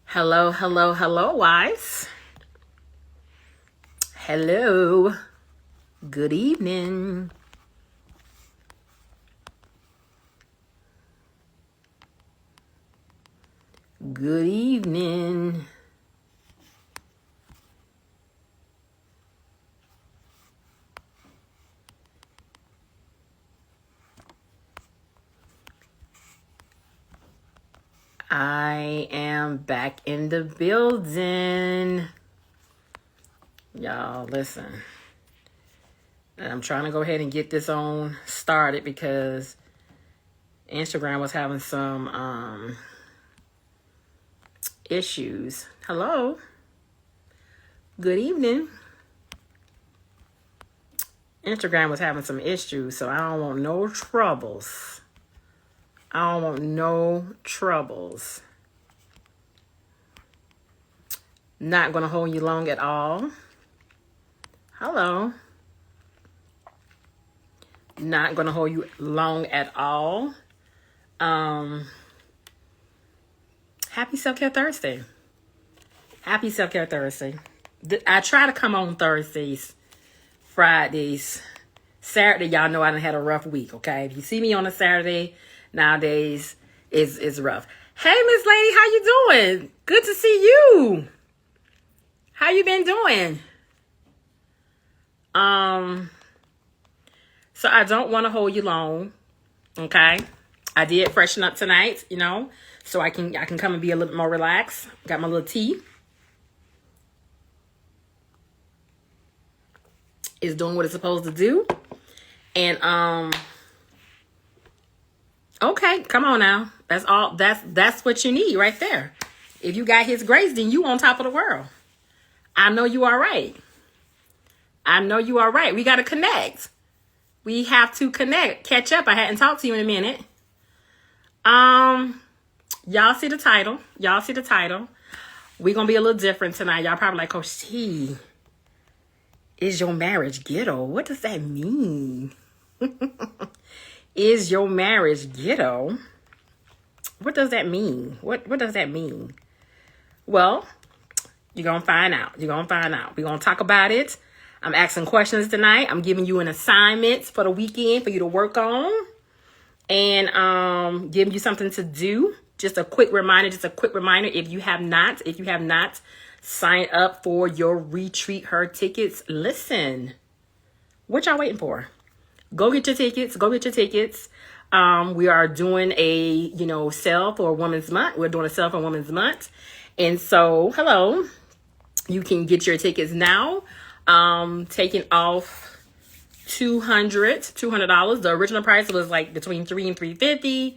Hello, hello, hello, wives. Hello. Good evening. Good evening. I am back in the building. Y'all, listen. I'm trying to go ahead and get this on started because Instagram was having some issues. Hello. Good evening. Instagram was having some issues, so I don't want no troubles. I don't want no troubles. Not going to hold you long at all. Hello. Not going to hold you long at all. Happy Self-Care Thursday. Happy Self-Care Thursday. I try to come on Thursdays, Fridays. Saturday, y'all know I done had a rough week, okay? If you see me on a Saturday, nowadays, it's rough. Hey, Miss Lady, how you doing? Good to see you. How you been doing? So I don't want to hold you long, okay? I did freshen up tonight, so I can come and be a little bit more relaxed. Got my little tea. It's doing what it's supposed to do. And okay, come on now. That's all. That's what you need right there. If you got His grace, then you on top of the world. I know you are right. I know you are right. We got to connect. We have to connect. Catch up. I hadn't talked to you in a minute. Y'all see the title. Y'all see the title. We're going to be a little different tonight. Y'all probably like, Coach T, is your marriage ghetto? What does that mean? Is your marriage ghetto? What does that mean? What does that mean? Well, you're going to find out. You're going to find out. We're going to talk about it. I'm asking questions tonight. I'm giving you an assignment for the weekend for you to work on. And giving you something to do. Just a quick reminder. If you have not signed up for your Retreat Her tickets, listen. What y'all waiting for? Go get your tickets. We are doing a, sale for Women's Month. We're doing a sale for Women's Month. And so, hello, you can get your tickets now. Taking off $200. The original price was like between $300 and $350.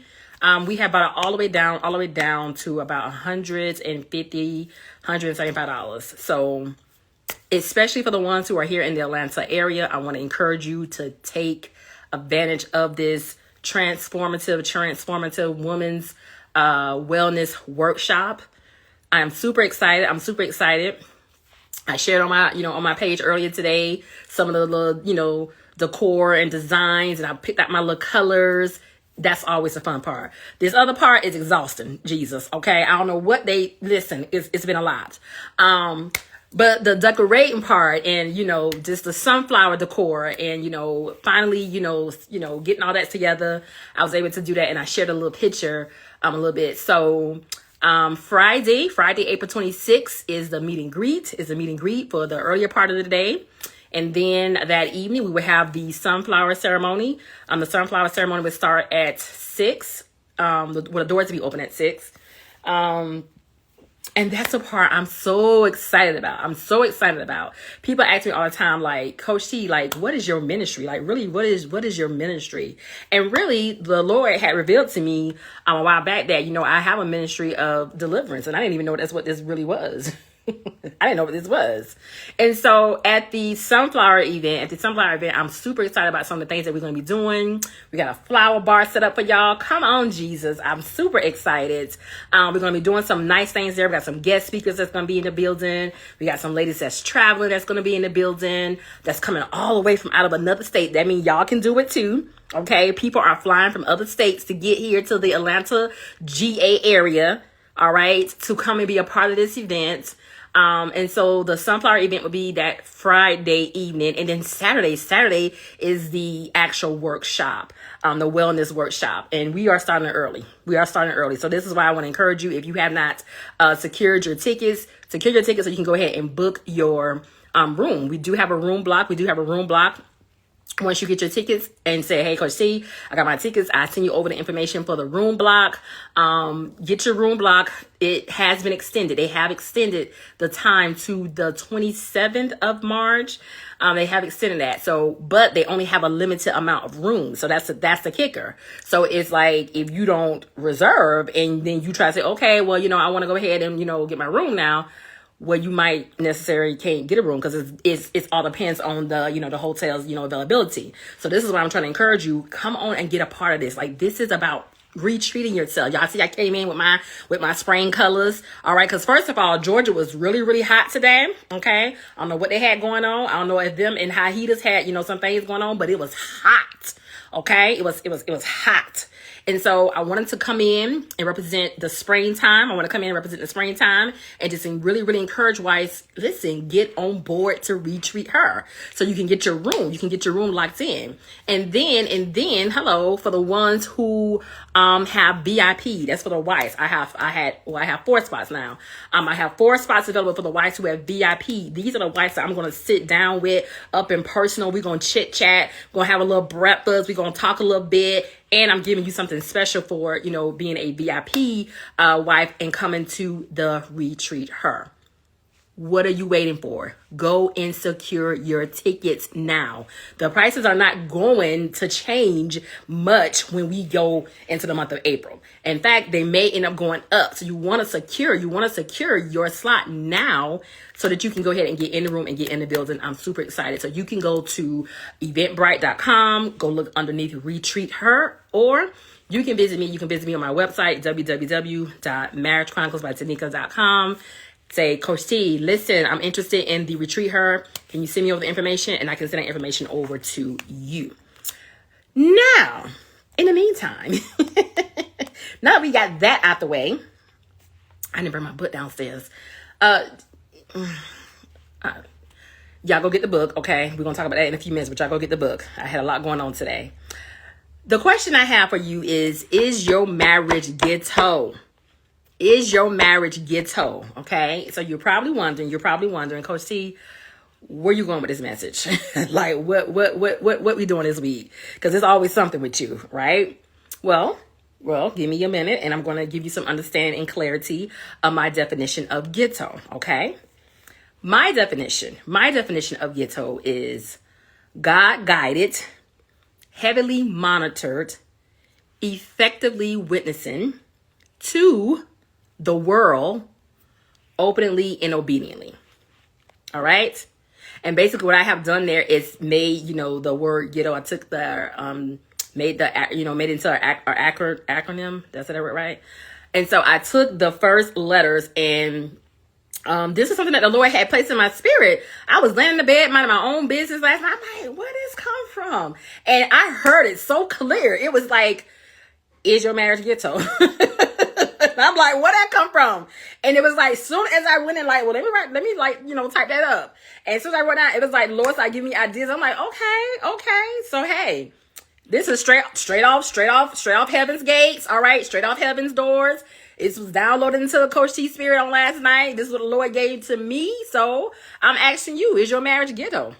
We have bought it all the way down to about $150, $175. So, especially for the ones who are here in the Atlanta area, I want to encourage you to take advantage of this transformative women's wellness workshop. I'm super excited. I shared on my page earlier today some of the little, decor and designs, and I picked out my little colors. That's always the fun part. This other part is exhausting. Jesus. Okay. I don't know what it's been a lot. But the decorating part and, just the sunflower decor and, finally, getting all that together, I was able to do that. And I shared a little picture, a little bit. So, Friday, April 26th is the meet and greet for the earlier part of the day. And then that evening we will have the sunflower ceremony. The sunflower ceremony will start at 6. The doors will be open at 6. And that's the part I'm so excited about. People ask me all the time, like, Coach T, like, what is your ministry? Like, really, what is your ministry? And really, the Lord had revealed to me a while back that, I have a ministry of deliverance. And I didn't even know that's what this really was. I didn't know what this was. And so at the sunflower event, I'm super excited about some of the things that we're going to be doing. We got a flower bar set up for y'all. Come on, Jesus. I'm super excited. We're going to be doing some nice things there. We got some guest speakers that's going to be in the building. We got some ladies that's traveling that's going to be in the building, that's coming all the way from out of another state. That means y'all can do it too. Okay. People are flying from other states to get here to the Atlanta GA area. all right, to come and be a part of this event. And so the sunflower event will be that Friday evening, and then Saturday is the actual workshop, the wellness workshop, and we are starting early. So this is why I want to encourage you, if you have not secured your tickets, secure your tickets so you can go ahead and book your room. We do have a room block. Once you get your tickets and say, hey, Coach T, I got my tickets, I send you over the information for the room block. Get your room block. It has been extended. They have extended the time to the 27th of March. They have extended that. So, but they only have a limited amount of rooms. So that's the kicker. So it's like, if you don't reserve and then you try to say, okay, well, I want to go ahead and, get my room now. Well, you might necessarily can't get a room because it's all depends on the, the hotel's, availability. So this is why I'm trying to encourage you, come on and get a part of this. Like, this is about retreating yourself. Y'all see, I came in with my spring colors. All right. Cause first of all, Georgia was really, really hot today. Okay. I don't know what they had going on. I don't know if them and high heaters had, some things going on, but it was hot. Okay. It was hot. And so I wanted to come in and represent the springtime. And just really, really encourage wives, listen, get on board to retreat her. So you can get your room. You can get your room locked in. And then, hello, for the ones who have VIP, that's for the wives. I have 4 spots now. I have 4 spots available for the wives who have VIP. These are the wives that I'm going to sit down with up in personal. We're going to chit chat. We're going to have a little breakfast. We're going to talk a little bit. And I'm giving you something special for, being a VIP wife and coming to the retreat her. What are you waiting for? Go and secure your tickets now. The prices are not going to change much when we go into the month of April. In fact, they may end up going up. So you want to secure your slot now so that you can go ahead and get in the room and get in the building. I'm super excited. So you can go to eventbrite.com, go look underneath Retreat Her, or you can visit me. You can visit me on my website, www.marriagechroniclesbytanika.com. Say, Coach T, listen, I'm interested in the Retreat Her. Can you send me over the information? And I can send that information over to you. Now, in the meantime, now that we got that out the way, I didn't bring my book downstairs. Y'all go get the book, okay? We're going to talk about that in a few minutes, but y'all go get the book. I had a lot going on today. The question I have for you is your marriage G.H.E.T.O? Is your marriage G.H.E.T.O? Okay, so you're probably wondering, Coach T, where you going with this message? Like, what we doing this week? Because there's always something with you, right? Well, give me a minute, and I'm going to give you some understanding and clarity of my definition of G.H.E.T.O. Okay, my definition of G.H.E.T.O is God guided, heavily monitored, effectively witnessing to the world openly and obediently. All right. And basically what I have done there is made, the word G.H.E.T.O. I took the, made it into an acronym. That's it, right? And so I took the first letters, and this is something that the Lord had placed in my spirit. I was laying in the bed, minding my own business last night. I'm like, where did this come from? And I heard it so clear. It was like, is your marriage G.H.E.T.O? I'm like, where'd that come from? And it was like, soon as I went in, like, well, let me type that up. And as soon as I went out, it was like, Lord started giving me ideas. I'm like, okay. So, hey, this is straight off heaven's gates. All right. Straight off heaven's doors. It was downloaded into the Coach T spirit on last night. This is what the Lord gave to me. So I'm asking you, is your marriage G.H.E.T.O?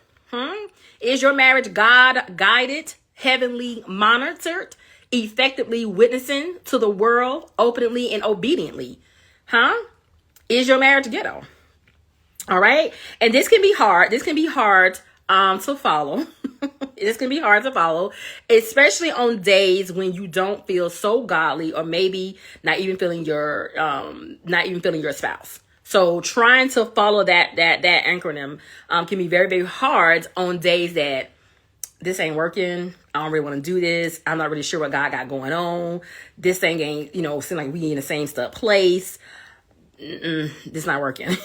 Is your marriage God guided, heavenly monitored, effectively witnessing to the world openly and obediently? Is your marriage G.H.E.T.O? All right. And this can be hard. To follow. This can be hard to follow, especially on days when you don't feel so godly, or maybe not even feeling your spouse. So trying to follow that acronym can be very, very hard on days that this ain't working. I don't really want to do this. I'm not really sure what God got going on. This thing ain't, seem like we in the same place. This not working.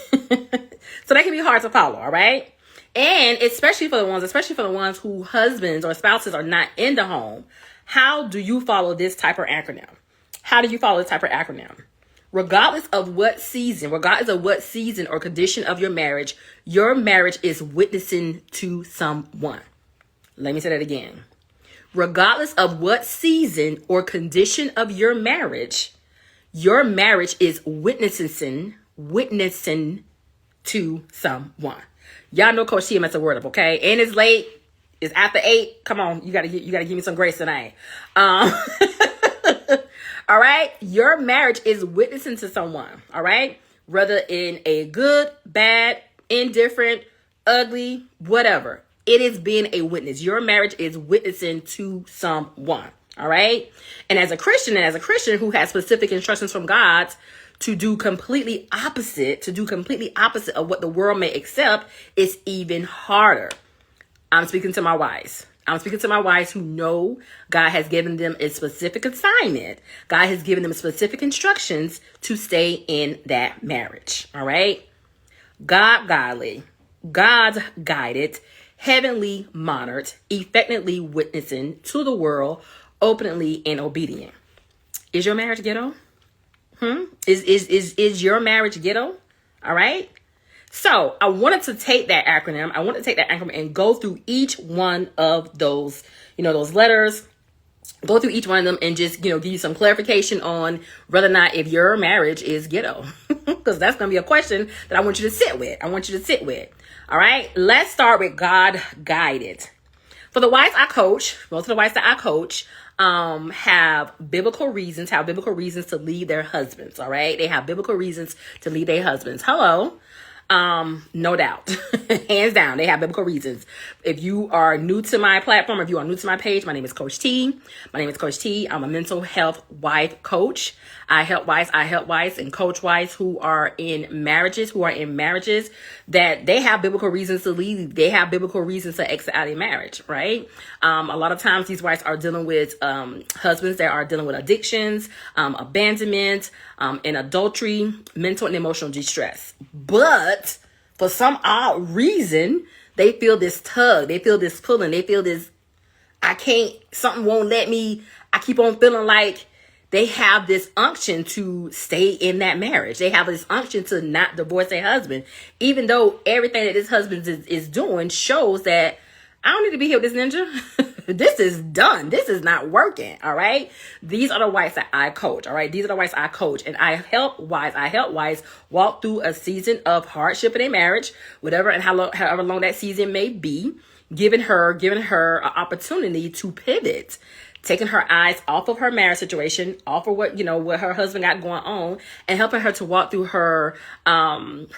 So that can be hard to follow. All right. And especially for the ones who husbands or spouses are not in the home. How do you follow this type of acronym? Regardless of what season or condition of your marriage is witnessing to someone. Let me say that again. Regardless of what season or condition of your marriage is witnessing to someone. Y'all know Coach T messed a word up, okay? And it's late. It's after 8. Come on, you gotta give me some grace tonight. All right, your marriage is witnessing to someone. All right, whether in a good, bad, indifferent, ugly, whatever, it is being a witness. Your marriage is witnessing to someone. All right, and as a Christian who has specific instructions from God to do completely opposite of what the world may accept, it's even harder. I'm speaking to my wives. Who know God has given them a specific assignment. God has given them specific instructions to stay in that marriage. All right. God's guided, heavenly monitored, effectively witnessing to the world, openly and obedient. Is your marriage ghetto? Is your marriage ghetto? All right. So I wanted to take that acronym. And go through each one of those, those letters, go through each one of them and just, give you some clarification on whether or not if your marriage is ghetto, because that's going to be a question that I want you to sit with. All right. Let's start with God guided. For the wives I coach, most of the wives that I coach, have biblical reasons to leave their husbands. All right. They have biblical reasons to leave their husbands. Hello. No doubt. Hands down, they have biblical reasons. If you are new to my platform, if you are new to my page, my name is Coach T. I'm a mental health wife coach. I help wives and coach wives who are in marriages that they have biblical reasons to leave. They have biblical reasons to exit out of marriage, right? A lot of times these wives are dealing with husbands that are dealing with addictions, abandonment, and adultery, mental and emotional distress. But for some odd reason, they feel this tug, they feel this pulling, they feel this, something won't let me, I keep on feeling like they have this unction to stay in that marriage. They have this unction to not divorce their husband, even though everything that this husband is doing shows that I don't need to be here with this ninja. This is done. This is not working. All right. These are the wives that I coach. All right. These are the wives I coach, and I help wives walk through a season of hardship in a marriage, whatever and however long that season may be, giving her an opportunity to pivot, taking her eyes off of her marriage situation, off of what her husband got going on, and helping her to walk through her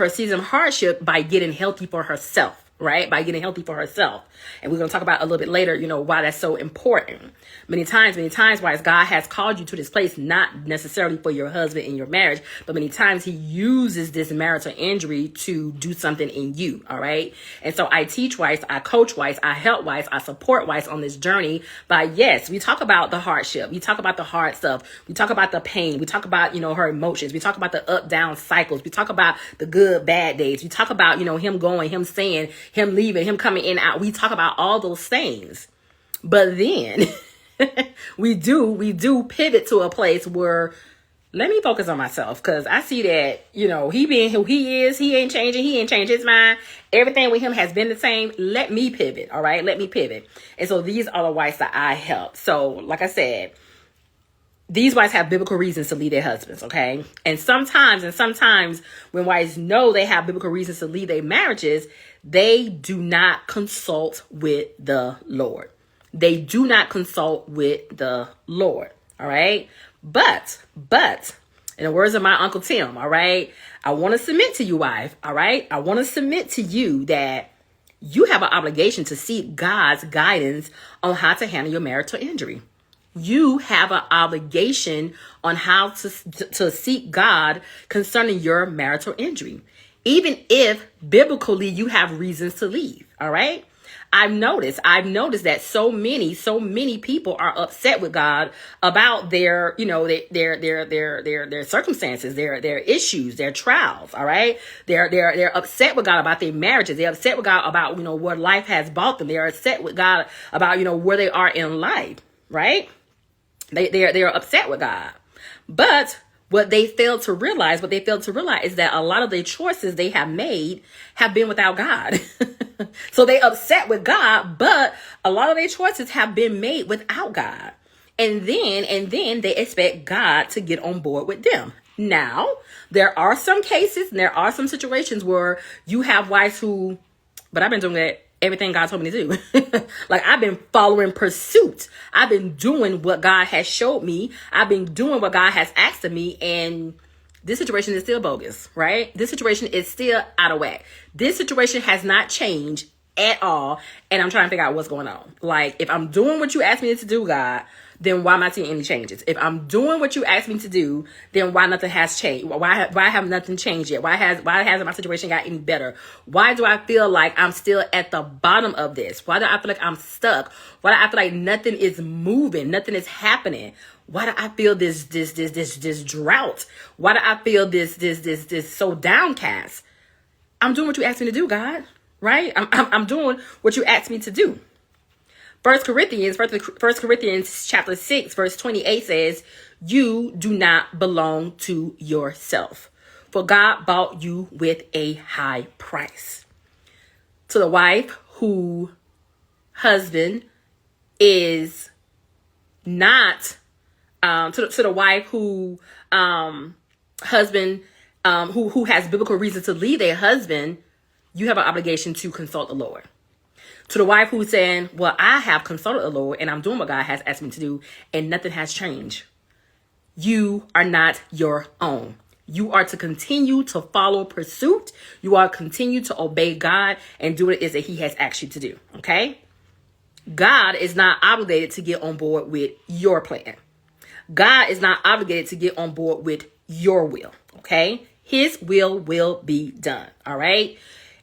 season of hardship by getting healthy for herself. Right? By getting healthy for herself. And we're going to talk about a little bit later, why that's so important. Many times, why God has called you to this place, not necessarily for your husband in your marriage, but many times he uses this marital injury to do something in you. All right. And so I teach wives, I coach wives, I help wives, I support wives on this journey by, yes, we talk about the hardship. We talk about the hard stuff. We talk about the pain. We talk about, her emotions. We talk about the up, down cycles. We talk about the good, bad days. We talk about, him going, him saying, him leaving, him coming in, out. We talk about all those things. But then we do pivot to a place where let me focus on myself, because I see that, he being who he is, he ain't changing. He ain't changed his mind. Everything with him has been the same. Let me pivot. All right. Let me pivot. And so these are the wives that I help. So like I said, these wives have biblical reasons to leave their husbands, okay? And sometimes when wives know they have biblical reasons to leave their marriages, they do not consult with the Lord. They do not consult with the Lord, all right? But, in the words of my Uncle Tim, all right, I want to submit to you, wife, all right? I want to submit to you that you have an obligation to seek God's guidance on how to handle your marital injury. You have an obligation on how to seek God concerning your marital injury, even if biblically you have reasons to leave. All right. I've noticed that so many people are upset with God about their circumstances, their issues, their trials. All right. They're upset with God about their marriages. They're upset with God about, what life has brought them. They're upset with God about, where they are in life. Right. They are upset with God. But What they failed to realize is that a lot of the choices they have made have been without God. So they upset with God, but a lot of their choices have been made without God. And then they expect God to get on board with them. Now, there are some cases and there are some situations where you have wives who, but I've been doing that everything God told me to do. Like, I've been following pursuit. I've been doing what God has showed me. I've been doing what God has asked of me. And this situation is still bogus, right? This situation is still out of whack. This situation has not changed at all. And I'm trying to figure out what's going on. Like, if I'm doing what you asked me to do, God, then why am I seeing any changes? If I'm doing what you asked me to do, then why nothing has changed? Why have nothing changed yet? Why hasn't my situation got any better? Why do I feel like I'm still at the bottom of this? Why do I feel like I'm stuck? Why do I feel like nothing is moving? Nothing is happening? Why do I feel this drought? Why do I feel this so downcast? I'm doing what you asked me to do, God, right? I'm doing what you asked me to do. 1 Corinthians chapter 6, verse 28 says, you do not belong to yourself, for God bought you with a high price. To the wife who husband is not, to the wife who husband who has biblical reason to leave their husband, you have an obligation to consult the Lord. To the wife who's saying, well, I have consulted the Lord and I'm doing what God has asked me to do and nothing has changed. You are not your own. You are to continue to follow pursuit. You are to continue to obey God and do what it is that he has asked you to do. Okay? God is not obligated to get on board with your plan. God is not obligated to get on board with your will. Okay? His will be done. All right?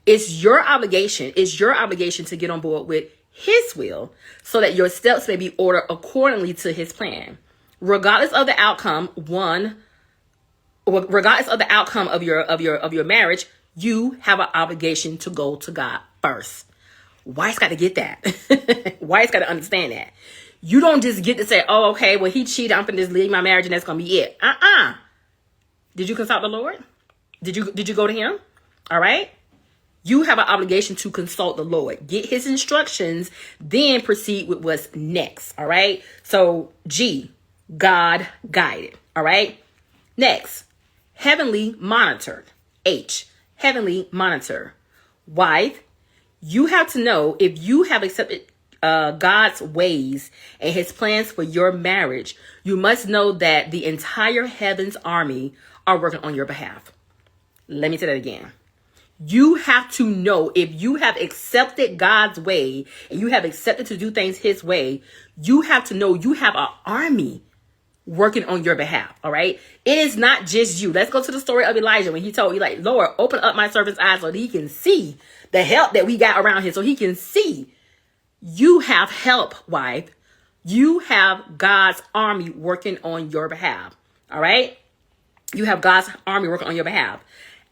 It's your obligation to get on board with his will so that your steps may be ordered accordingly to his plan. Regardless of the outcome of your marriage, you have an obligation to go to God first. Wife's got to get that. Wife's got to understand that. You don't just get to say, oh, okay, well, he cheated, I'm finna just leave my marriage and that's going to be it. Did you consult the Lord? Did you go to him? All right. You have an obligation to consult the Lord, get his instructions, then proceed with what's next. All right. So G, God guided. All right. Next, heavenly monitored. H, heavenly monitor. Wife, you have to know if you have accepted God's ways and his plans for your marriage, you must know that the entire heaven's army are working on your behalf. Let me say that again. You have to know if you have accepted God's way and you have accepted to do things his way, you have to know you have an army working on your behalf. All right. It is not just you. Let's go to the story of Elijah when he told you, like, Lord, open up my servant's eyes so that he can see the help that we got around here, so he can see. You have help, wife. You have God's army working on your behalf. All right. You have God's army working on your behalf.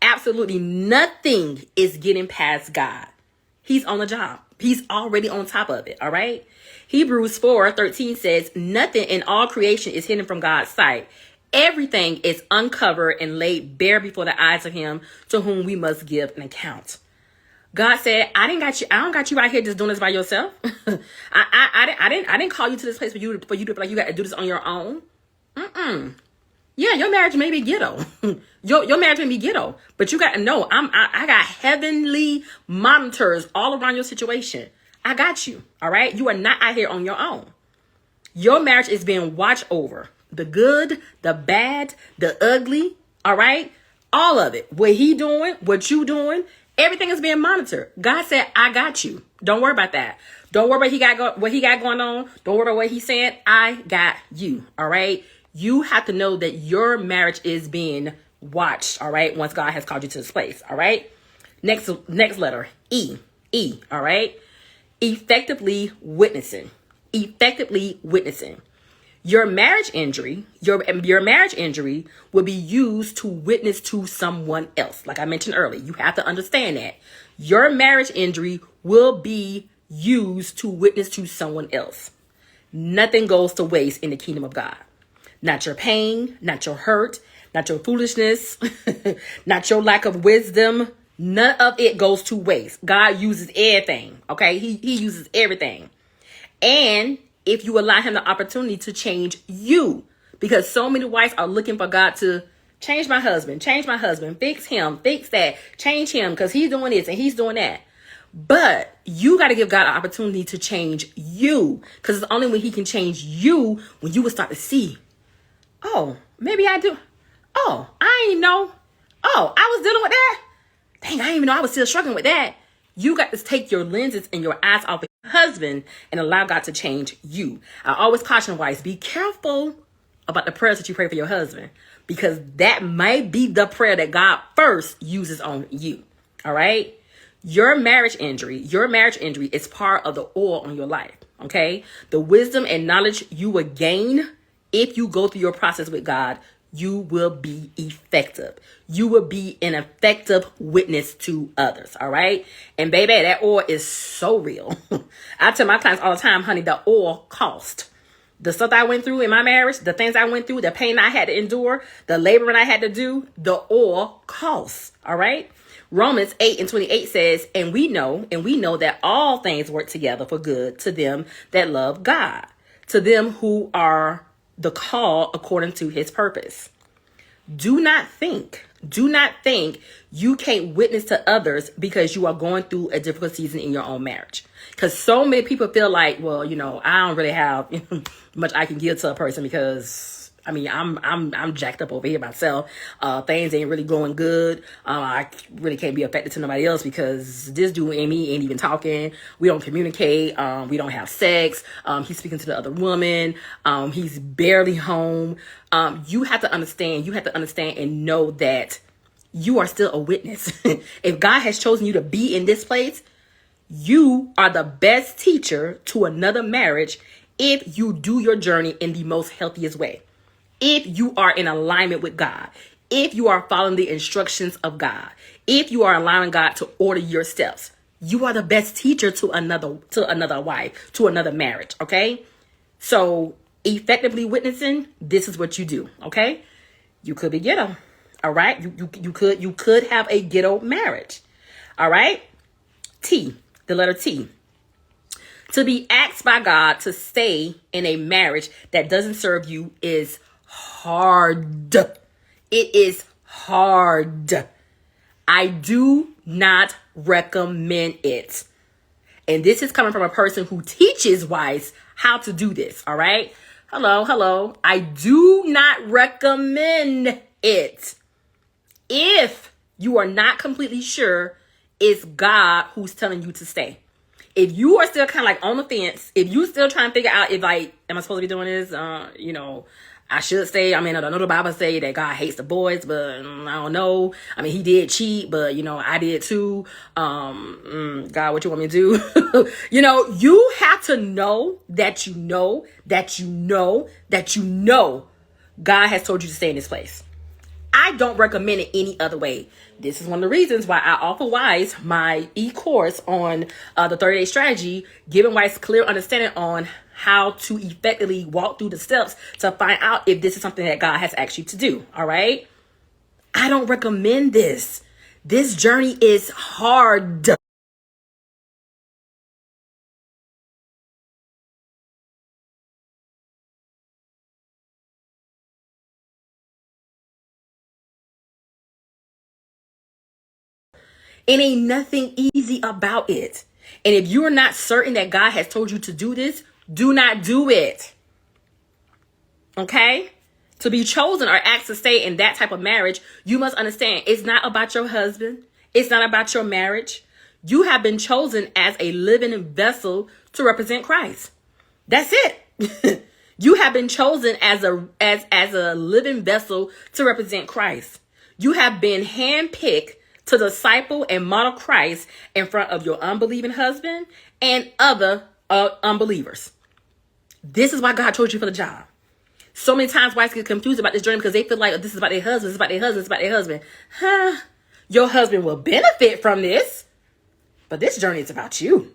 Absolutely nothing is getting past God. He's on the job. He's already on top of it. All right. Hebrews 4:13 says, nothing in all creation is hidden from God's sight. Everything is uncovered and laid bare before the eyes of him to whom we must give an account. God said, I don't got you right here just doing this by yourself. I didn't call you to this place for you to feel like you got to do this on your own. Yeah, your marriage may be ghetto. Your marriage may be ghetto, but you got to know I got heavenly monitors all around your situation. I got you. All right. You are not out here on your own. Your marriage is being watched over. The good, the bad, the ugly. All right. All of it. What he doing, what you doing, everything is being monitored. God said, I got you. Don't worry about that. Don't worry about what he got going on. Don't worry about what he said. I got you. All right. You have to know that your marriage is being watched. All right. Once God has called you to this place. All right. Next letter, E. All right. Effectively witnessing. Your marriage injury, your marriage injury will be used to witness to someone else. Like I mentioned earlier, you have to understand that your marriage injury will be used to witness to someone else. Nothing goes to waste in the kingdom of God. Not your pain, not your hurt, not your foolishness, not your lack of wisdom. None of it goes to waste. God uses everything, okay? He uses everything. And if you allow him the opportunity to change you, because so many wives are looking for God to change my husband, fix him, fix that, change him because he's doing this and he's doing that. But you got to give God an opportunity to change you, because it's only when he can change you when you will start to see, oh, maybe I do. Oh, I ain't know. Oh, I was dealing with that. Dang, I didn't even know I was still struggling with that. You got to take your lenses and your eyes off of your husband and allow God to change you. I always caution wives, be careful about the prayers that you pray for your husband, because that might be the prayer that God first uses on you. All right. Your marriage injury is part of the oil on your life. Okay. The wisdom and knowledge you will gain if you go through your process with God, you will be effective. You will be an effective witness to others. All right. And baby, that oil is so real. I tell my clients all the time, honey, the oil cost. The stuff I went through in my marriage, the things I went through, the pain I had to endure, the laboring I had to do, the oil costs. All right. Romans 8:28 says, and we know that all things work together for good to them that love God, to them who are the call according to his purpose. Do not think you can't witness to others because you are going through a difficult season in your own marriage. Because so many people feel like, well, I don't really have much I can give to a person because I'm jacked up over here myself. Things ain't really going good. I really can't be affected to nobody else because this dude and me ain't even talking. We don't communicate. We don't have sex. He's speaking to the other woman. He's barely home. You have to understand and know that you are still a witness. If God has chosen you to be in this place, you are the best teacher to another marriage if you do your journey in the most healthiest way. If you are in alignment with God, if you are following the instructions of God, if you are allowing God to order your steps, you are the best teacher to another wife, to another marriage. Okay. So effectively witnessing, this is what you do. Okay. You could be ghetto. All right. You could have a ghetto marriage. All right. T, the letter T. To be asked by God to stay in a marriage that doesn't serve you is hard. It is hard. I do not recommend it. And this is coming from a person who teaches wives how to do this. All right. Hello. I do not recommend it. If you are not completely sure it's God who's telling you to stay. If you are still kind of like on the fence, if you still trying to figure out if like, am I supposed to be doing this? I should say, I know the Bible say that God hates the boys, but I don't know. He did cheat, but I did too. God, what you want me to do? You have to know that God has told you to stay in this place. I don't recommend it any other way. This is one of the reasons why I offer wives my e-course on the 30-day strategy, giving wives clear understanding on how to effectively walk through the steps to find out if this is something that God has asked you to do. All right. I don't recommend this. This journey is hard. It ain't nothing easy about it. And if you're not certain that God has told you to do this, do not do it. Okay? To be chosen or asked to stay in that type of marriage, you must understand it's not about your husband. It's not about your marriage. You have been chosen as a living vessel to represent Christ. That's it. You have been chosen as a living vessel to represent Christ. You have been handpicked to disciple and model Christ in front of your unbelieving husband and other unbelievers. This is why God chose you for the job. So many times wives get confused about this journey because they feel like this is about their husband, it's about their husband, it's about their husband. Your husband will benefit from this, but this journey is about you.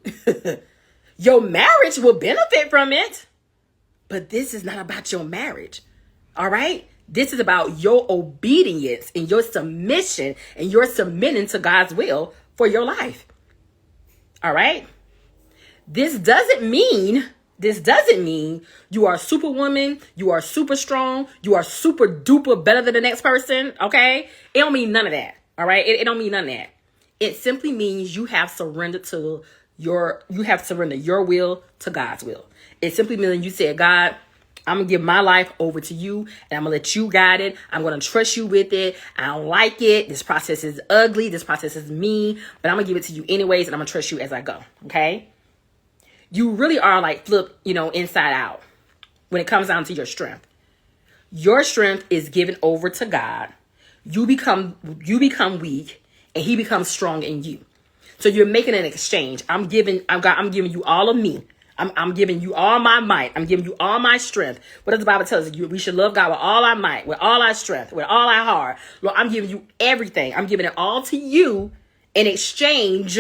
Your marriage will benefit from it, but this is not about your marriage. All right? This is about your obedience and your submission and your submitting to God's will for your life. All right. This doesn't mean you are superwoman, you are super strong, you are super duper better than the next person. Okay. It don't mean none of that. All right. It don't mean none of that. It simply means you have surrendered your will to God's will. It simply means you said, God, I'm going to give my life over to you and I'm going to let you guide it. I'm going to trust you with it. I don't like it. This process is ugly. This process is mean, but I'm going to give it to you anyways. And I'm going to trust you as I go. Okay. You really are like flip, inside out when it comes down to your strength. Your strength is given over to God. You become weak and he becomes strong in you. So you're making an exchange. I'm giving you all of me. I'm giving you all my might. I'm giving you all my strength. What does the Bible tell us? We should love God with all our might, with all our strength, with all our heart. Lord, I'm giving you everything. I'm giving it all to you in exchange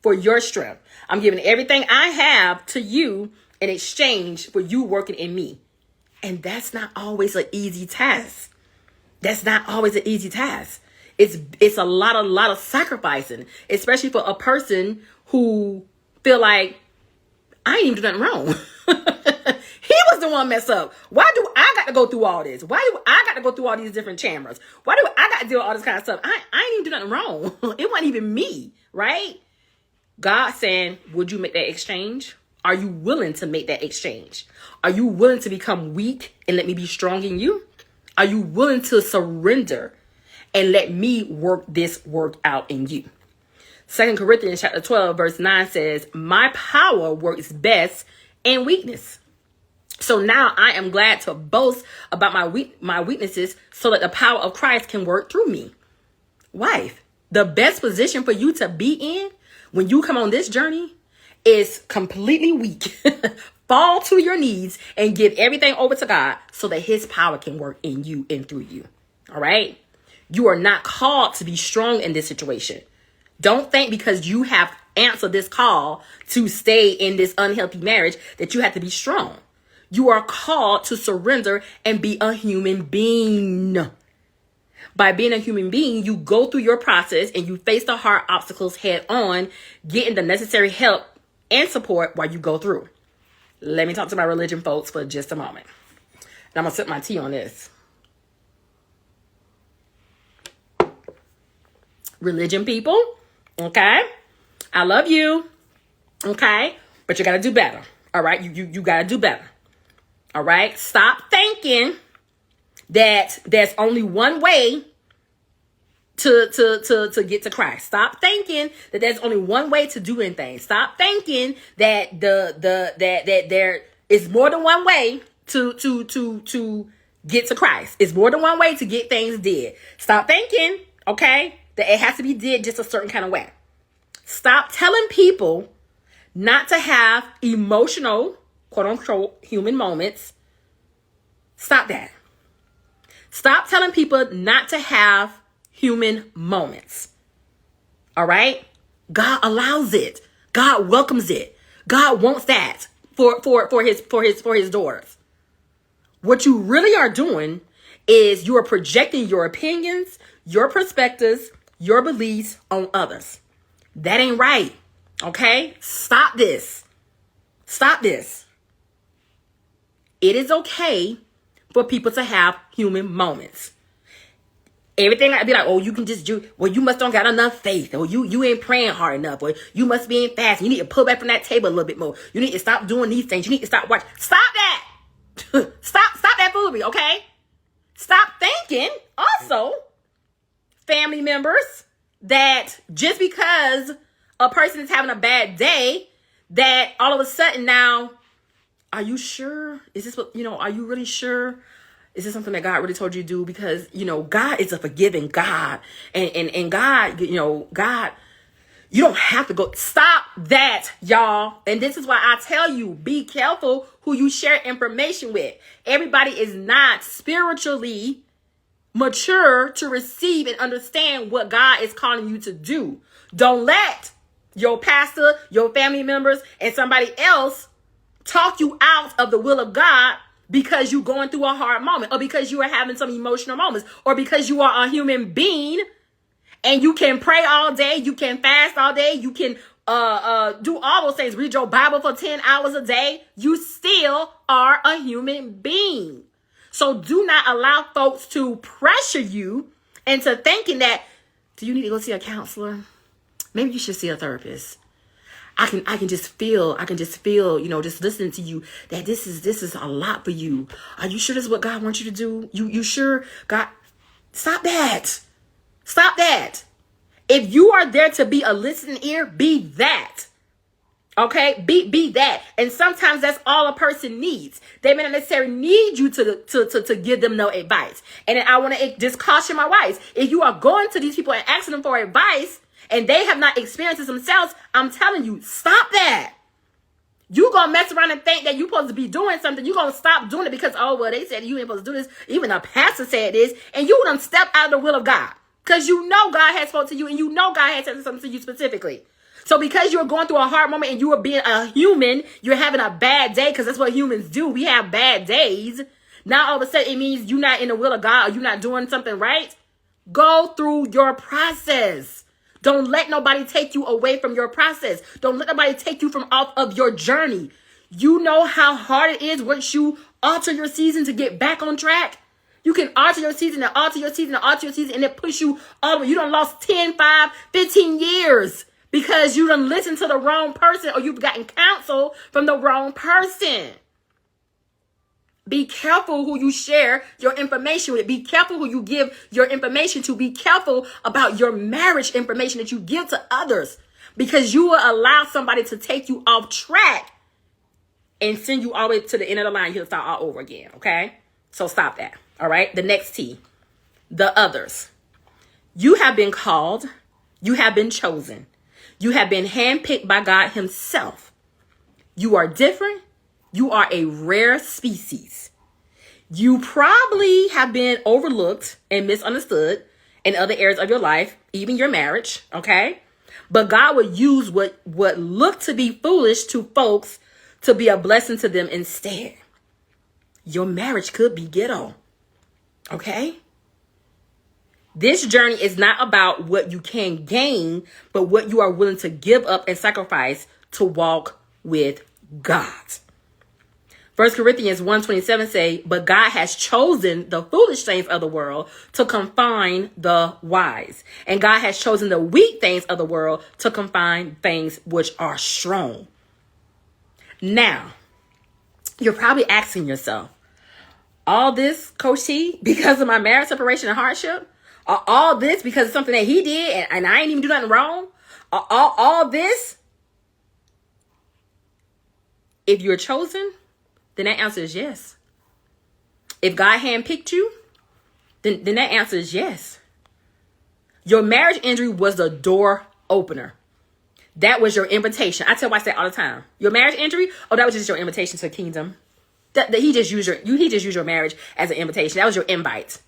for your strength. I'm giving everything I have to you in exchange for you working in me. And that's not always an easy task. That's not always an easy task. It's a lot of sacrificing, especially for a person who feel like, I ain't even do nothing wrong. He was the one messed up. Why do I got to go through all this? Why do I got to go through all these different chambers? Why do I got to deal with all this kind of stuff? I ain't even do nothing wrong. It wasn't even me, right? God saying, would you make that exchange? Are you willing to make that exchange? Are you willing to become weak and let me be strong in you? Are you willing to surrender and let me work this work out in you? 2 Corinthians chapter 12, verse 9 says, my power works best in weakness. So now I am glad to boast about my weaknesses so that the power of Christ can work through me. Wife, the best position for you to be in when you come on this journey is completely weak. Fall to your knees and give everything over to God so that his power can work in you and through you. All right. You are not called to be strong in this situation. Don't think because you have answered this call to stay in this unhealthy marriage that you have to be strong. You are called to surrender and be a human being. By being a human being, you go through your process and you face the hard obstacles head on, getting the necessary help and support while you go through. Let me talk to my religion folks for just a moment. And I'm going to sip my tea on this. Religion people. Okay. I love you. Okay. But you got to do better. All right. You got to do better. All right. Stop thinking that there's only one way to get to Christ. Stop thinking that there's only one way to do anything. Stop thinking that that there is more than one way to get to Christ. It's more than one way to get things did. Stop thinking, okay, that it has to be did just a certain kind of way. Stop telling people not to have emotional, quote unquote, human moments. Stop that. Stop telling people not to have human moments. All right? God allows it. God welcomes it. God wants that for his daughters. What you really are doing is you are projecting your opinions, your perspectives, your beliefs on others. That ain't right. Okay? Stop this. Stop this. It is okay for people to have human moments. Everything I'd be like, oh, you can just do, well, you must don't got enough faith, or you ain't praying hard enough, or you must be in fast. You need to pull back from that table a little bit more. You need to stop doing these things. You need to stop watching. Stop that. Stop that foolery, okay? Stop thinking also, family members, that just because a person is having a bad day, that all of a sudden now, are you sure? Is this what, are you really sure? Is this something that God really told you to do? Because, God is a forgiving God. And God, God, you don't have to go. Stop that, y'all. And this is why I tell you, be careful who you share information with. Everybody is not spiritually mature to receive and understand what God is calling you to do. Don't let your pastor, your family members, and somebody else talk you out of the will of God because you're going through a hard moment, or because you are having some emotional moments, or because you are a human being and you can pray all day, you can fast all day, you can do all those things, read your Bible for 10 hours a day, you still are a human being. So do not allow folks to pressure you into thinking that, do you need to go see a counselor? Maybe you should see a therapist. I can just feel, just listening to you, that this is a lot for you. Are you sure this is what God wants you to do? You sure God? Stop that. Stop that. If you are there to be a listening ear, be that. Okay, be that. And sometimes that's all a person needs. They may not necessarily need you to give them no advice. And I want to just caution my wives. If you are going to these people and asking them for advice and they have not experienced it themselves, I'm telling you, stop that. You gonna mess around and think that you're supposed to be doing something. You're gonna stop doing it because, oh, well, they said you ain't supposed to do this. Even the pastor said this. And you done step out of the will of God. Because you know God has spoken to you and you know God has said something to you specifically. So because you're going through a hard moment and you are being a human, you're having a bad day, because that's what humans do. We have bad days. Now all of a sudden it means you're not in the will of God or you're not doing something right. Go through your process. Don't let nobody take you away from your process. Don't let nobody take you from off of your journey. You know how hard it is once you alter your season to get back on track. You can alter your season and alter your season and alter your season and it push you all the way. You done lost 10, 5, 15 years because you done listened to the wrong person or you've gotten counsel from the wrong person. Be careful who you share your information with. Be careful who you give your information to. Be careful about your marriage information that you give to others, because you will allow somebody to take you off track and send you all the way to the end of the line. You'll start all over again. Okay? So stop that. All right? The next T, the others. You have been called. You have been chosen. You have been handpicked by God himself. You are different. You are a rare species. You probably have been overlooked and misunderstood in other areas of your life, even your marriage, okay? But God would use what looked to be foolish to folks to be a blessing to them instead. Your marriage could be ghetto, okay? This journey is not about what you can gain, but what you are willing to give up and sacrifice to walk with God. 1 Corinthians 1:27 say, but God has chosen the foolish things of the world to confine the wise. And God has chosen the weak things of the world to confine things which are strong. Now, you're probably asking yourself, all this, Coach T, because of my marriage separation and hardship? All this because of something that he did and I ain't even do nothing wrong? All this? If you're chosen, then that answer is yes. If God handpicked you, then that answer is yes. Your marriage injury was the door opener. That was your invitation. I tell wives that all the time. Your marriage injury, that was just your invitation to the kingdom. That he just used your marriage as an invitation. That was your invite.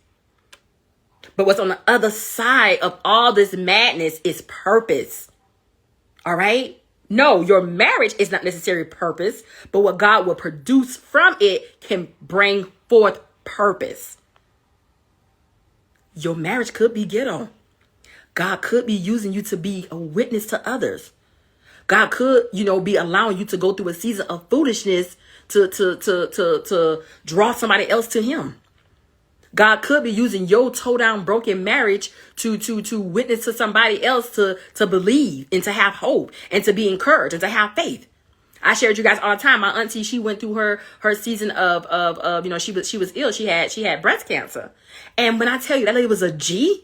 But what's on the other side of all this madness is purpose. All right? No, your marriage is not necessarily purpose, but what God will produce from it can bring forth purpose. Your marriage could be ghetto. God could be using you to be a witness to others. God could, be allowing you to go through a season of foolishness to draw somebody else to him. God could be using your toe down broken marriage to witness to somebody else to believe and to have hope and to be encouraged and to have faith. I share with you guys all the time. My auntie, she went through her season of she was ill. She had breast cancer. And when I tell you that lady was a G,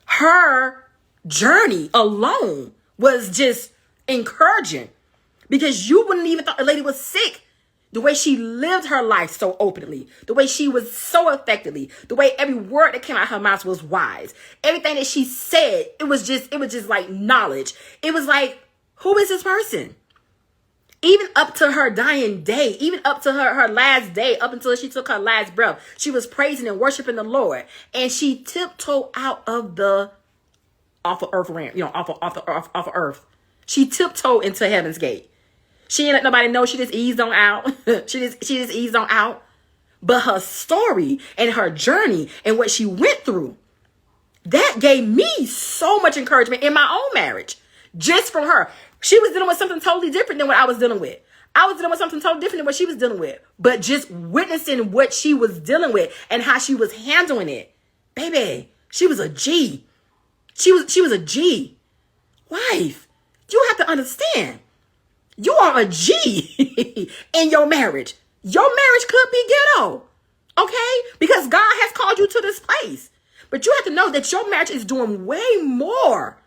her journey alone was just encouraging, because you wouldn't even thought the lady was sick. The way she lived her life so openly, the way she was so effectively, the way every word that came out of her mouth was wise. Everything that she said, it was just like knowledge. It was like, who is this person? Even up to her dying day, even up to her last day, up until she took her last breath, she was praising and worshiping the Lord. And she tiptoed out of off of earth. She tiptoed into heaven's gate. She ain't let nobody know. She just eased on out. she just eased on out. But her story and her journey and what she went through, that gave me so much encouragement in my own marriage. Just from her. She was dealing with something totally different than what I was dealing with. I was dealing with something totally different than what she was dealing with. But just witnessing what she was dealing with and how she was handling it. Baby, she was a G. She was a G. Wife, you have to understand. You are a G in your marriage. Your marriage could be ghetto. Okay? Because God has called you to this place. But you have to know that your marriage is doing way more.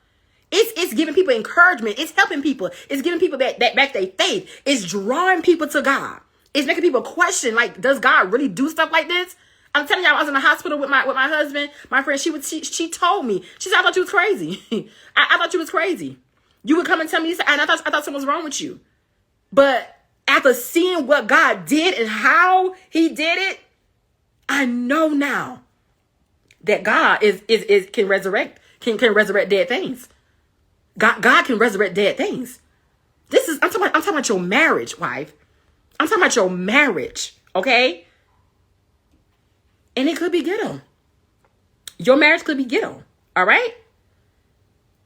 It's giving people encouragement. It's helping people. It's giving people back their faith. It's drawing people to God. It's making people question, like, does God really do stuff like this? I'm telling y'all, I was in the hospital with my husband. My friend, she told me. She said, I thought you was crazy. I thought you was crazy. You would come and tell me this, and I thought something was wrong with you. But after seeing what God did and how he did it, I know now that God can resurrect dead things. God can resurrect dead things. I'm talking about your marriage, wife. I'm talking about your marriage, okay? And it could be ghetto. Your marriage could be ghetto, all right?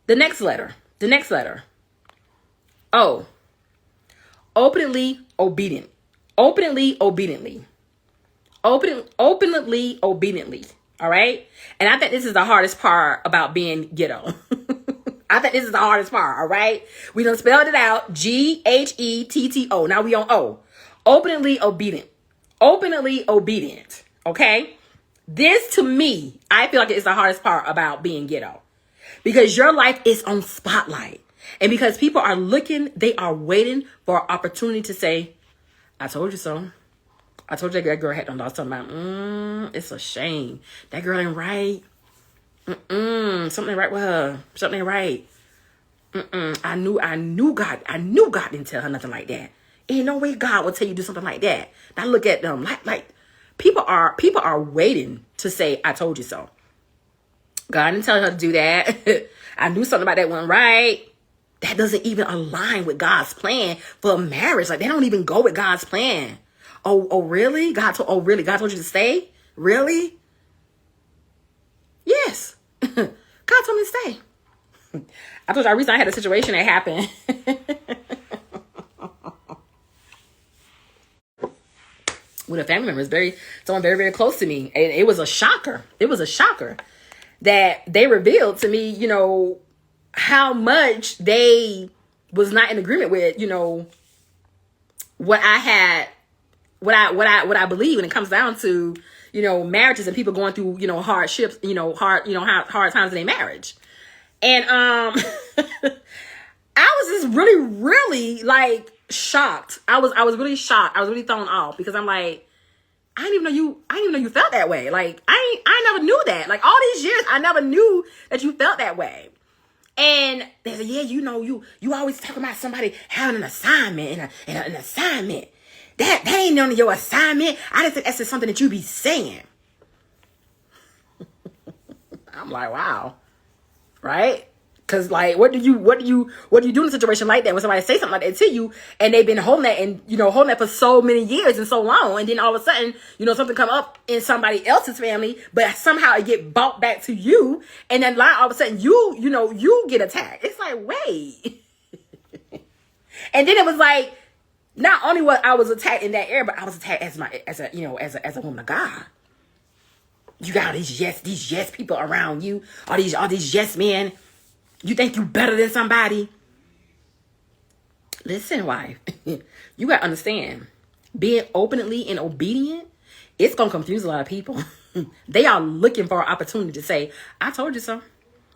The next letter. Oh, openly obedient. Openly obediently. Openly obediently, all right? And I think this is the hardest part about being ghetto. I think this is the hardest part, all right? We done spelled it out. G.H.E.T.T.O. Now we on O. Openly obedient. Openly obedient, okay? This, to me, I feel like it's the hardest part about being ghetto. Because your life is on spotlight. And because people are looking, they are waiting for an opportunity to say, I told you so. I told you that girl had done something about, it's a shame. That girl ain't right. Something ain't right with her. Something ain't right. I knew God didn't tell her nothing like that. Ain't no way God would tell you to do something like that. Now look at them. Like people are waiting to say, I told you so. God didn't tell her to do that. I knew something about that wasn't right. That doesn't even align with God's plan for marriage. Like, they don't even go with God's plan. Oh, really? God told you to stay? Really? Yes. God told me to stay. I told you recently I had a situation that happened. With a family member, someone very, very close to me. And it was a shocker. It was a shocker that they revealed to me, how much they was not in agreement with, what I believe when it comes down to, marriages and people going through, hardships, hard times in their marriage. And I was just really, really like shocked. I was really shocked. I was really thrown off because I'm like, I didn't even know you felt that way. Like, I never knew that. Like, all these years, I never knew that you felt that way. And they said, yeah, you always talk about somebody having an assignment and an assignment. That ain't none of your assignment. I just think that's just something that you be saying. I'm like, wow. Right? Because, like, what do you do in a situation like that when somebody say something like that to you and they've been holding that and, holding that for so many years and so long, and then all of a sudden, something come up in somebody else's family, but somehow it get brought back to you, and then all of a sudden you get attacked. It's like, wait. And then it was like, not only was I was attacked in that area, but I was attacked as a woman of God. You got all these yes people around you, all these yes men. You think you better than somebody? Listen, wife, you got to understand, being openly and obedient, it's going to confuse a lot of people. They are looking for an opportunity to say, I told you so.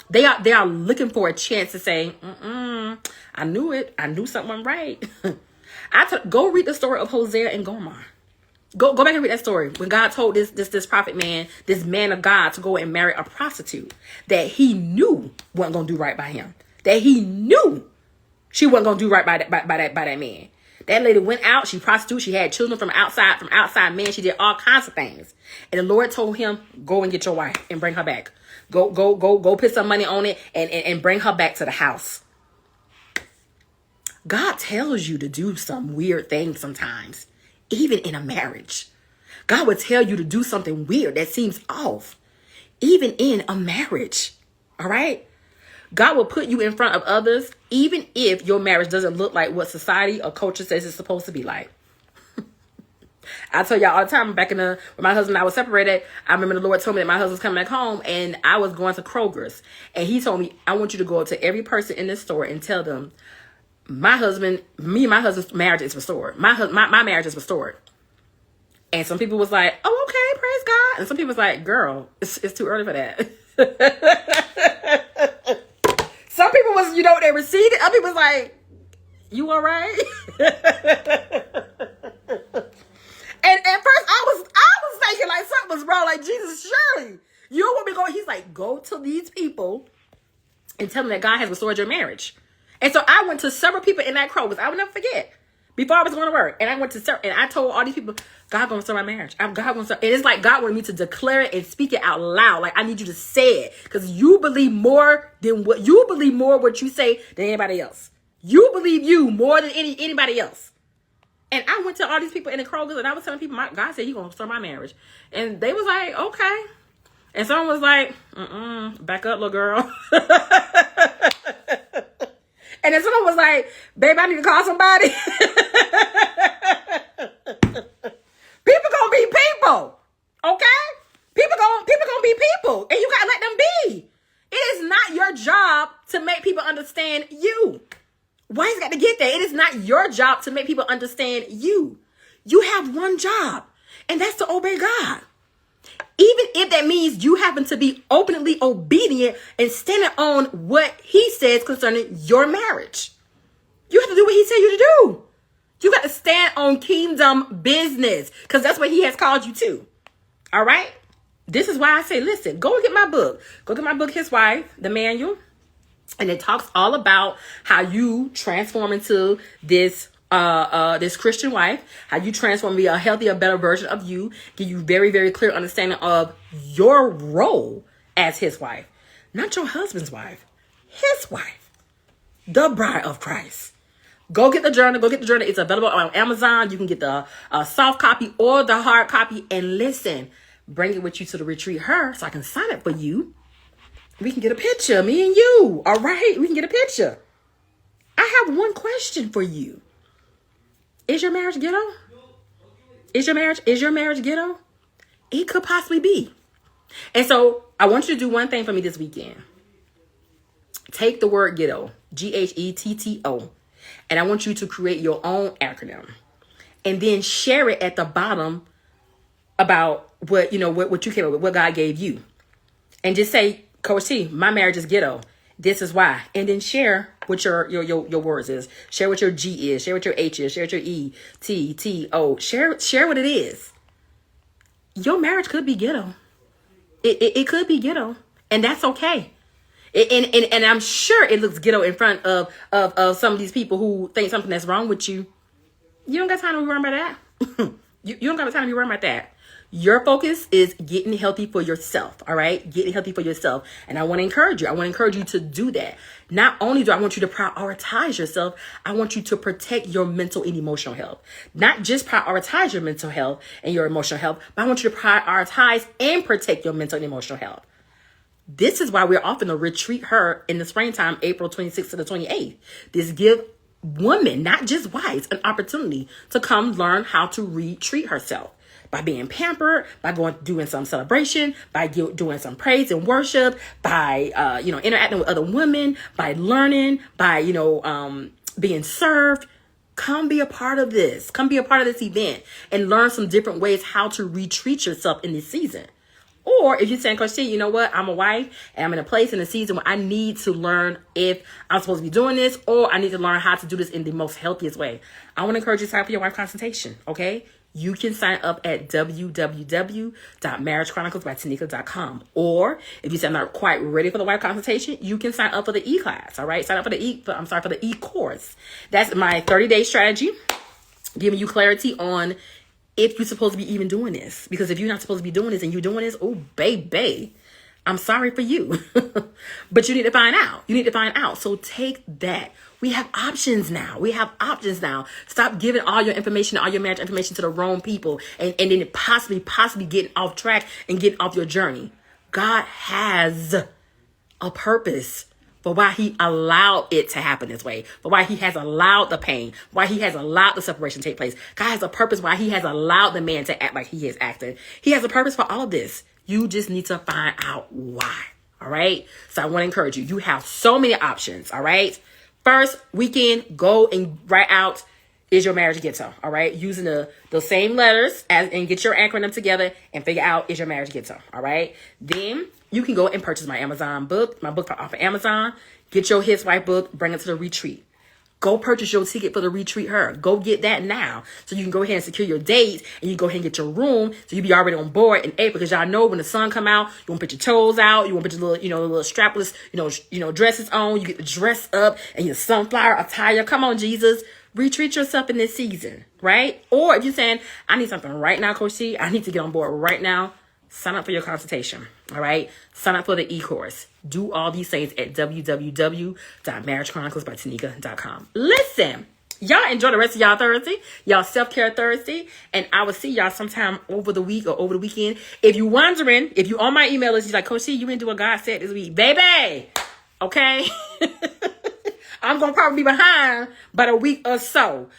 They are looking for a chance to say, I knew it. I knew something went right. Go read the story of Hosea and Gomer. Go back and read that story. When God told this prophet man, this man of God, to go and marry a prostitute that he knew wasn't going to do right by him. That he knew she wasn't going to do right by that man. That lady went out, she prostituted, she had children from outside men, she did all kinds of things. And the Lord told him, go and get your wife and bring her back. Go put some money on it and bring her back to the house. God tells you to do some weird things sometimes, even in a marriage. God would tell you to do something weird that seems off, even in a marriage. All right? God will put you in front of others, even if your marriage doesn't look like what society or culture says it's supposed to be like. I tell y'all all the time, when my husband and I were separated, I remember the Lord told me that my husband was coming back home, and I was going to Kroger's. And he told me, I want you to go up to every person in this store and tell them, me and my husband's marriage is restored. My marriage is restored. And some people was like, oh, okay, praise God. And some people was like, girl, it's too early for that. Some people was, they received it. Other people was like, you all right? And at first I was thinking like something was wrong. Like, Jesus, surely you don't want me to go. He's like, go to these people and tell them that God has restored your marriage. And so I went to several people in that Kroger's. I will never forget. Before I was going to work, and I went to several, and I told all these people, God gonna restore my marriage. God gonna restore. And it's like God wanted me to declare it and speak it out loud. Like, I need you to say it, because you believe more what you say than anybody else. You believe you more than anybody else. And I went to all these people in the Kroger's, and I was telling people, God said He gonna restore my marriage, and they was like, okay. And someone was like, back up, little girl. And then someone was like, babe, I need to call somebody. People gonna be people, okay? People gonna be people, and you gotta let them be. It is not your job to make people understand you. Why you got to get there? It is not your job to make people understand you. You have one job, and that's to obey God. Even if that means you happen to be openly obedient and standing on what He says concerning your marriage. You have to do what He said you to do. You got to stand on kingdom business, because that's what He has called you to. All right? This is why I say, listen, go get my book. Go get my book, His Wife, the manual. And it talks all about how you transform into this Christian wife, how you transform to be a healthier, better version of you, give you very, very clear understanding of your role as His wife, not your husband's wife, His wife, the bride of Christ. Go get the journal. It's available on Amazon. You can get the soft copy or the hard copy, and listen, bring it with you to the retreat so I can sign it for you. We can get a picture, me and you. All right, we can get a picture. I have one question for you. Is your marriage ghetto? Is your marriage ghetto? It could possibly be. And so I want you to do one thing for me this weekend. Take the word ghetto, G.H.E.T.T.O, and I want you to create your own acronym, and then share it at the bottom about what you came up with, what God gave you, and just say, Coach T, my marriage is ghetto. This is why. And then share what your words is. Share what your G is. Share what your H is. Share what your E.T.T.O. Share what it is. Your marriage could be ghetto. It could be ghetto, and that's okay. And I'm sure it looks ghetto in front of some of these people who think something that's wrong with you. You don't got time to be worrying about that. You don't got time to be worrying about that. Your focus is getting healthy for yourself, all right? Getting healthy for yourself. And I want to encourage you. I want to encourage you to do that. Not only do I want you to prioritize yourself, I want you to protect your mental and emotional health. Not just prioritize your mental health and your emotional health, but I want you to prioritize and protect your mental and emotional health. This is why we're offering a retreat in the springtime, April 26th to the 28th. This gives women, not just wives, an opportunity to come learn how to retreat herself. By being pampered, by doing some celebration, by doing some praise and worship, by interacting with other women, by learning, by being served. Come be a part of this. Come be a part of this event and learn some different ways how to retreat yourself in this season. Or if you're saying, Coach T, you know what? I'm a wife and I'm in a place in a season where I need to learn if I'm supposed to be doing this, or I need to learn how to do this in the most healthiest way. I want to encourage you to sign up for your wife consultation. Okay. You can sign up at www.marriagechroniclesbytanika.com. Or if you say I'm not quite ready for the wife consultation, you can sign up for the e-class. All right. Sign up for the e-course. That's my 30-day strategy, giving you clarity on if you're supposed to be even doing this. Because if you're not supposed to be doing this and you're doing this, oh, baby, I'm sorry for you. But you need to find out. You need to find out. So take that. We have options now. We have options now. Stop giving all your information, all your marriage information to the wrong people and then possibly getting off track and getting off your journey. God has a purpose for why he allowed it to happen this way, for why he has allowed the pain, why he has allowed the separation to take place. God has a purpose why he has allowed the man to act like he has acted. He has a purpose for all of this. You just need to find out why. All right. So I want to encourage you. You have so many options. All right. First weekend, go and write out, is your marriage G.H.E.T.O? All right. Using the same letters and get your acronym together and figure out, is your marriage G.H.E.T.O? All right. Then you can go and purchase my Amazon book, my book off of Amazon. Get your His Wife book, bring it to the retreat. Go purchase your ticket for the retreat her. Go get that now. So you can go ahead and secure your dates and you go ahead and get your room. So you be already on board in April, because y'all know when the sun come out, you want to put your toes out. You want to put your little strapless, dresses on. You get to dress up and your sunflower attire. Come on, Jesus. Retreat yourself in this season, right? Or if you're saying, I need something right now, Coach C, I need to get on board right now, sign up for your consultation, all right? Sign up for the e-course. Do all these things at www.marriagechroniclesbytanika.com. Listen, y'all enjoy the rest of y'all Thursday, y'all self-care Thursday, and I will see y'all sometime over the week or over the weekend. If you're wondering, if you're on my email list, you're like, Coach C, you didn't do what God said this week. Baby, okay? I'm going to probably be behind about a week or so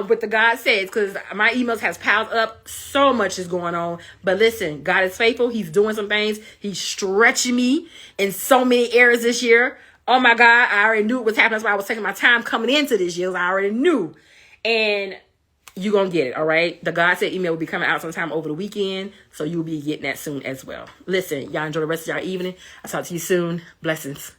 with the God says, because my emails has piled up. So much is going on. But listen, God is faithful. He's doing some things. He's stretching me in so many areas this year. Oh my God, I already knew what was happening. That's why I was taking my time coming into this year. I already knew. And you're going to get it, all right? The God said email will be coming out sometime over the weekend. So you'll be getting that soon as well. Listen, y'all enjoy the rest of y'all evening. I'll talk to you soon. Blessings.